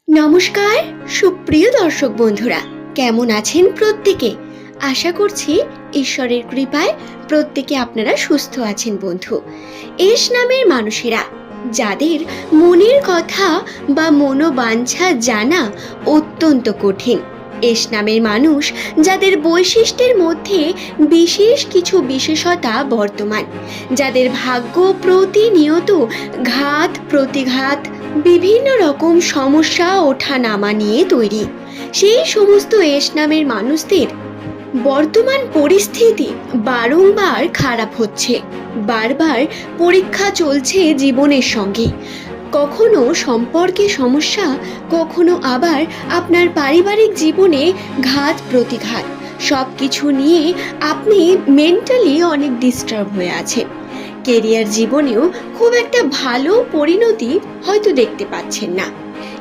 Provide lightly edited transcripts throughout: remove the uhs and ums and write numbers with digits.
নমস্কার সুপ্রিয় দর্শক বন্ধুরা, কেমন আছেন প্রত্যেকে? আশা করছি ঈশ্বরের কৃপায় প্রত্যেকে আপনারা সুস্থ আছেন। বন্ধু, এস নামের মানুষেরা যাদের মনের কথা বা মনোবাঞ্ছা জানা অত্যন্ত কঠিন, এস নামের মানুষ যাদের বৈশিষ্ট্যের মধ্যে বিশেষ কিছু বিশেষতা বর্তমান, যাদের ভাগ্য প্রতিনিয়ত ঘাত প্রতিঘাত বিভিন্ন রকম সমস্যা ওঠা নামা নিয়ে তৈরি, সেই সমস্ত এস নামের মানুষদের বর্তমান পরিস্থিতি বারংবার খারাপ হচ্ছে। বারবার পরীক্ষা চলছে জীবনের সঙ্গে, কখনো সম্পর্কে সমস্যা, কখনো আবার আপনার পারিবারিক জীবনে ঘাত প্রতিঘাত, সব কিছু নিয়ে আপনি মেন্টালি অনেক ডিস্টার্ব হয়ে আছেন। কেরিয়ার জীবনেও খুব একটা ভালো পরিণতি হয়তো দেখতে পাচ্ছেন না,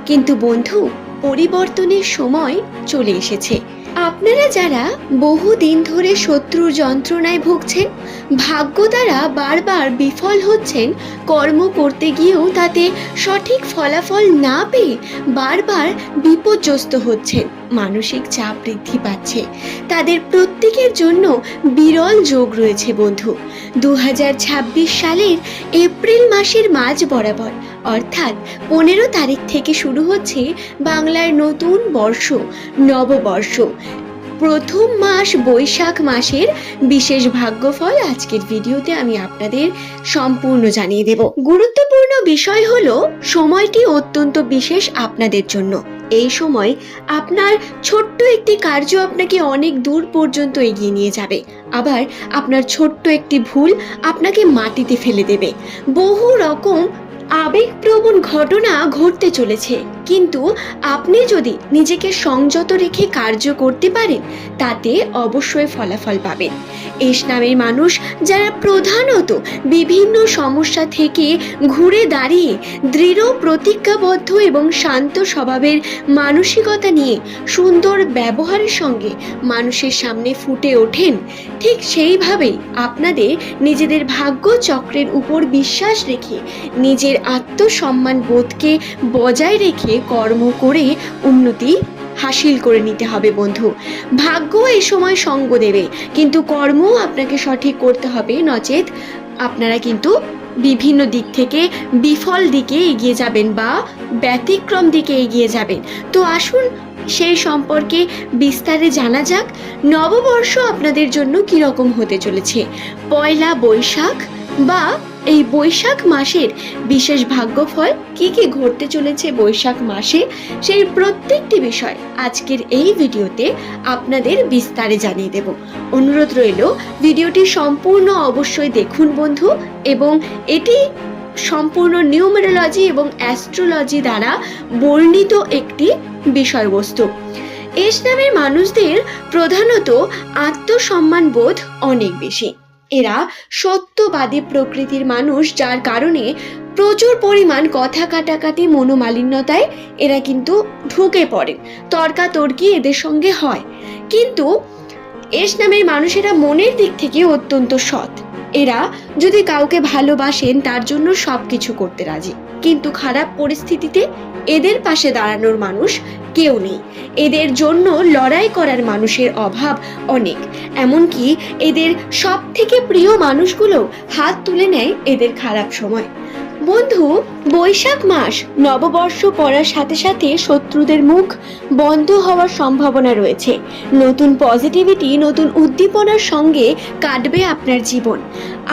কিন্তু বন্ধু, পরিবর্তনের সময় চলে এসেছে। আপনারা যারা বহুদিন ধরে শত্রুর যন্ত্রণায় ভুগছেন, ভাগ্য দ্বারা বারবার বিফল হচ্ছেন, কর্ম করতে গিয়েও তাতে সঠিক ফলাফল না পেয়ে বারবার বিপর্যস্ত হচ্ছেন, মানসিক চাপ বৃদ্ধি পাচ্ছে, তাদের প্রত্যেকের জন্য বিরল যোগ রয়েছে বন্ধু। 2026 সালের এপ্রিল মাসের মাঝ বরাবর, অর্থাৎ 15 তারিখ থেকে শুরু হচ্ছে বাংলার নতুন বর্ষ, নববর্ষ। প্রথম মাস বৈশাখ মাসের বিশেষ ভাগ্যফল আজকের ভিডিওতে আমি আপনাদের সম্পূর্ণ জানিয়ে দেব। গুরুত্বপূর্ণ বিষয় হলো, সময়টি অত্যন্ত বিশেষ আপনাদের জন্য। এই সময় আপনার ছোট্ট একটি কার্য আপনাকে অনেক দূর পর্যন্ত এগিয়ে নিয়ে যাবে, আবার আপনার ছোট্ট একটি ভুল আপনাকে মাটিতে ফেলে দেবে। বহু রকম আবেগপ্রবণ ঘটনা ঘটতে চলেছে, কিন্তু আপনি যদি নিজেকে সংযত রেখে কার্য করতে পারেন, তাতে অবশ্যই ফলাফল পাবেন। এস নামের মানুষ যারা প্রধানত বিভিন্ন সমস্যা থেকে ঘুরে দাঁড়িয়ে দৃঢ় প্রতিজ্ঞাবদ্ধ এবং শান্ত স্বভাবের মানসিকতা নিয়ে সুন্দর ব্যবহারের সঙ্গে মানুষের সামনে ফুটে ওঠেন, ঠিক সেইভাবেই আপনাদের নিজেদের ভাগ্য চক্রের উপর বিশ্বাস রেখে নিজের আত্মসম্মান বোধকে বজায় রেখে কর্ম করে উন্নতি হাসিল করে নিতে হবে বন্ধু। ভাগ্য এই সময় সঙ্গ দেবে, কিন্তু কর্ম আপনাকে সঠিক করতে হবে, নচেত আপনারা কিন্তু বিভিন্ন দিক থেকে বিফল দিকে এগিয়ে যাবেন বা ব্যতিক্রম দিকে এগিয়ে যাবেন। তো আসুন সেই সম্পর্কে বিস্তারে জানা যাক। নববর্ষ আপনাদের জন্য কীরকম হতে চলেছে, পয়লা বৈশাখ বা এই বৈশাখ মাসের বিশেষ ভাগ্যফল কি কি ঘটতে চলেছে বৈশাখ মাসে, সেই প্রত্যেকটি বিষয় আজকের এই ভিডিওতে আপনাদের বিস্তারে জানিয়ে দেব। অনুরোধ রইল, ভিডিওটি সম্পূর্ণ অবশ্যই দেখুন বন্ধু, এবং এটি সম্পূর্ণ নিউমেরোলজি এবং অ্যাস্ট্রোলজি দ্বারা বর্ণিত একটি বিষয়বস্তু। এস নামের মানুষদের প্রধানত আত্মসম্মান বোধ অনেক বেশি। এরা সত্যবাদী প্রকৃতির মানুষ, যার কারণে প্রচুর পরিমাণ কথা কাটাকাটি, মনোমালিন্যতায় এরা কিন্তু ঢুকে পড়ে, তর্কাতর্কি এদের সঙ্গে হয়। কিন্তু এস নামের মানুষেরা মনের দিক থেকে অত্যন্ত সৎ। এরা যদি কাউকে ভালোবাসেন, তার জন্য সব কিছু করতে রাজি, কিন্তু খারাপ পরিস্থিতিতে এদের পাশে দাঁড়ানোর মানুষ কেউ নেই। এদের জন্য লড়াই করার মানুষের অভাব অনেক, এমনকি এদের সব থেকে প্রিয় মানুষগুলো হাত তুলে নেয় এদের খারাপ সময়। বন্ধু, বৈশাখ মাস নববর্ষ পড়ার সাথে সাথে শত্রুদের মুখ বন্ধ হওয়ার সম্ভাবনা রয়েছে। নতুন পজিটিভিটি, নতুন উদ্দীপনার সঙ্গে কাটবে আপনার জীবন।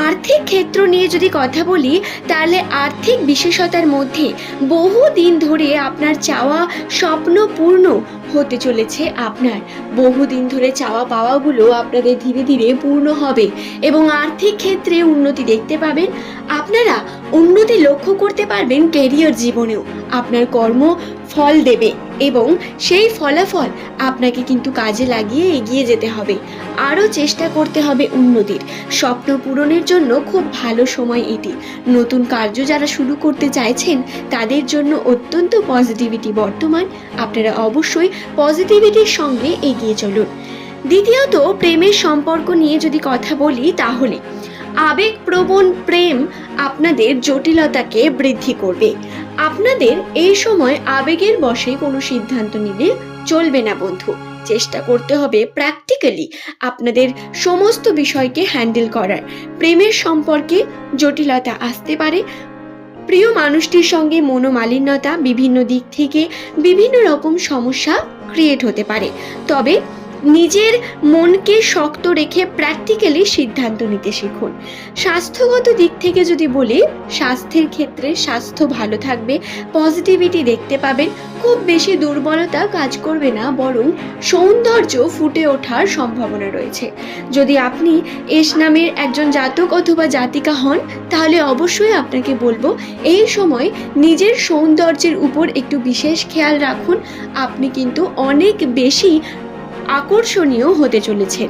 আর্থিক ক্ষেত্র নিয়ে যদি কথা বলি, তাহলে আর্থিক বিশেষতার মধ্যে বহু দিন ধরে আপনার চাওয়া স্বপ্ন পূর্ণ হতে চলেছে। আপনার বহুদিন ধরে চাওয়া পাওয়াগুলো আপনাদের ধীরে ধীরে পূর্ণ হবে এবং আর্থিক ক্ষেত্রে উন্নতি দেখতে পাবেন। আপনারা উন্নতি লক্ষ্য করতে পারবেন ক্যারিয়ার জীবনেও। আপনার কর্ম ফল দেবে এবং সেই ফলাফল আপনাকে কিন্তু কাজে লাগিয়ে এগিয়ে যেতে হবে, আরও চেষ্টা করতে হবে উন্নতির। স্বপ্ন পূরণের জন্য খুব ভালো সময় এটি। নতুন কার্য যারা শুরু করতে চাইছেন, তাদের জন্য অত্যন্ত পজিটিভিটি বর্তমান। আপনারা অবশ্যই পজিটিভিটির সঙ্গে এগিয়ে চলুন। দ্বিতীয়ত, প্রেমের সম্পর্ক নিয়ে যদি কথা বলি, তাহলে আবেগপ্রবণ প্রেম আপনাদের জটিলতাকে বৃদ্ধি করবে। আপনাদের এই সময় আবেগের বশে কোনো সিদ্ধান্ত নিলে চলবে না বন্ধু। চেষ্টা করতে হবে প্র্যাকটিক্যালি আপনাদের সমস্ত বিষয়কে হ্যান্ডেল করার। প্রেমের সম্পর্কে জটিলতা আসতে পারে, প্রিয় মানুষটির সঙ্গে মনোমালিন্যতা, বিভিন্ন দিক থেকে বিভিন্ন রকম সমস্যা ক্রিয়েট হতে পারে। তবে নিজের মনকে শক্ত রেখে প্র্যাকটিক্যালি সিদ্ধান্ত নিতে শিখুন। স্বাস্থ্যগত দিক থেকে যদি বলি, স্বাস্থ্যের ক্ষেত্রে স্বাস্থ্য ভালো থাকবে, পজিটিভিটি দেখতে পাবেন, খুব বেশি দুর্বলতা কাজ করবে না, বরং সৌন্দর্য ফুটে ওঠার সম্ভাবনা রয়েছে। যদি আপনি এস নামের একজন জাতক অথবা জাতিকা হন, তাহলে অবশ্যই আপনাকে বলবো এই সময় নিজের সৌন্দর্যের উপর একটু বিশেষ খেয়াল রাখুন। আপনি কিন্তু অনেক বেশি আকর্ষণীয় হতে চলেছে।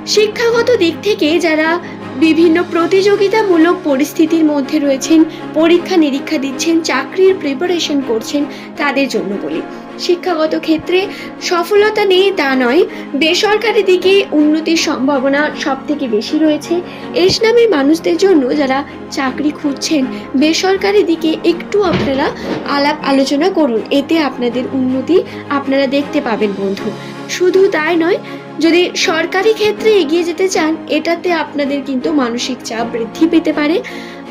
শিক্ষাগত দিক থেকে যারা বিভিন্ন প্রতিযোগিতামূলক পরিস্থিতির মধ্যে রয়েছেন, পরীক্ষা নিরীক্ষা দিচ্ছেন, চাকরির প্রিপারেশন করছেন, তাদের জন্য বলি শিক্ষাগত ক্ষেত্রে সফলতা নেই তা নয়, বেসরকারি দিকে উন্নতির সম্ভাবনা সব থেকে বেশি রয়েছে। এস নামের মানুষদের জন্য যারা চাকরি খুঁজছেন, বেসরকারি দিকে একটু আপনারা আলাপ আলোচনা করুন, এতে আপনাদের উন্নতি আপনারা দেখতে পাবেন বন্ধু। শুধু তাই নয়, যদি সরকারি ক্ষেত্রে এগিয়ে যেতে চান, এটাতে আপনাদের কিন্তু মানসিক চাপ বৃদ্ধি পেতে পারে।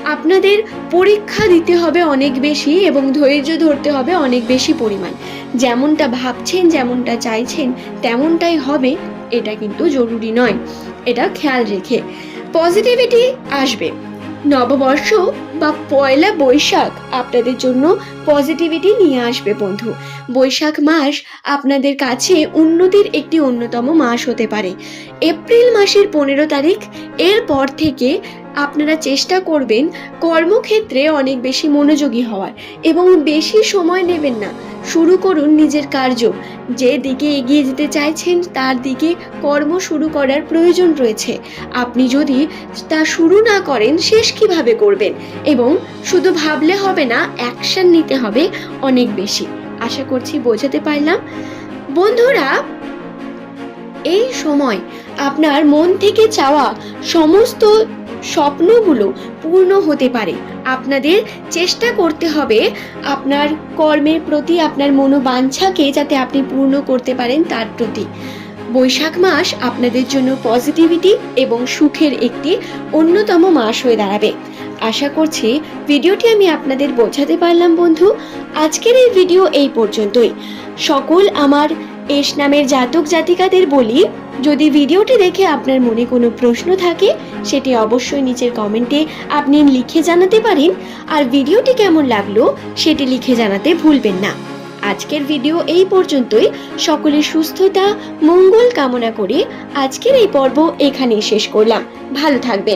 আপনাদের পরীক্ষা দিতে হবে অনেক বেশি এবং ধৈর্য ধরতে হবে অনেক বেশি পরিমাণ। যেমনটা ভাবছেন, যেমনটা চাইছেন তেমনটাই হবে, এটা কিন্তু জরুরি নয়, এটা খেয়াল রেখে পজিটিভিটি আসবে। নববর্ষ বা পয়লা বৈশাখ আপনাদের জন্য পজিটিভিটি নিয়ে আসবে বন্ধু। বৈশাখ মাস আপনাদের কাছে উন্নতির একটি অন্যতম মাস হতে পারে। এপ্রিল মাসের 15 তারিখ এর পর থেকে আপনারা চেষ্টা করবেন কর্মক্ষেত্রে অনেক বেশি মনোযোগী হওয়ার এবং বেশি সময় নেবেন না। শুরু করুন নিজের কার্য, যে দিকে এগিয়ে যেতে চাইছেন তার দিকে কর্ম শুরু করার প্রয়োজন রয়েছে। আপনি যদি তা শুরু না করেন শেষ কিভাবে করবেন? এবং শুধু ভাবলে হবে না, অ্যাকশন নিতে হবে অনেক বেশি। আশা করছি বোঝাতে পারলাম বন্ধুরা। এই সময় আপনার মন থেকে চাওয়া সমস্ত স্বপ্নগুলো পূর্ণ হতে পারে। আপনাদের চেষ্টা করতে হবে আপনার কর্মের প্রতি, আপনার মনোবাঞ্ছাকে যাতে আপনি পূর্ণ করতে পারেন তার প্রতি। বৈশাখ মাস আপনাদের জন্য পজিটিভিটি এবং সুখের একটি অন্যতম মাস হয়ে দাঁড়াবে। আশা করছি ভিডিওটি আমি আপনাদের বোঝাতে পারলাম বন্ধু। আজকের এই ভিডিও এই পর্যন্তই। সকল আমার এস নামের জাতক জাতিকাদের বলি, যদি ভিডিওটি দেখে আপনার মনে কোনো প্রশ্ন থাকে সেটি অবশ্যই নিচের কমেন্টে আপনি লিখে জানাতে পারেন। আর ভিডিওটি কেমন লাগলো সেটি লিখে জানাতে ভুলবেন না। আজকের ভিডিও এই পর্যন্তই। সকলের সুস্থতা মঙ্গল কামনা করে আজকের এই পর্ব এখানেই শেষ করলাম। ভালো থাকবেন।